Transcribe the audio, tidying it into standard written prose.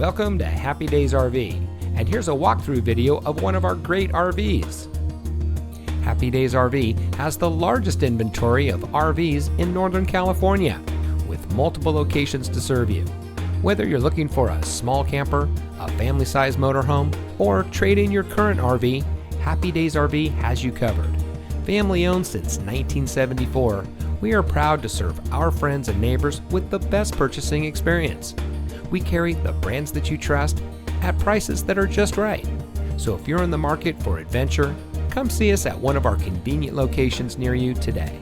Welcome to Happy Daze RV, and here's a walkthrough video of one of our great RVs. Happy Daze RV has the largest inventory of RVs in Northern California, with multiple locations to serve you. Whether you're looking for a small camper, a family-sized motorhome, or trade in your current RV, Happy Daze RV has you covered. Family owned since 1974, we are proud to serve our friends and neighbors with the best purchasing experience. We carry the brands that you trust at prices that are just right. So if you're in the market for adventure, come see us at one of our convenient locations near you today.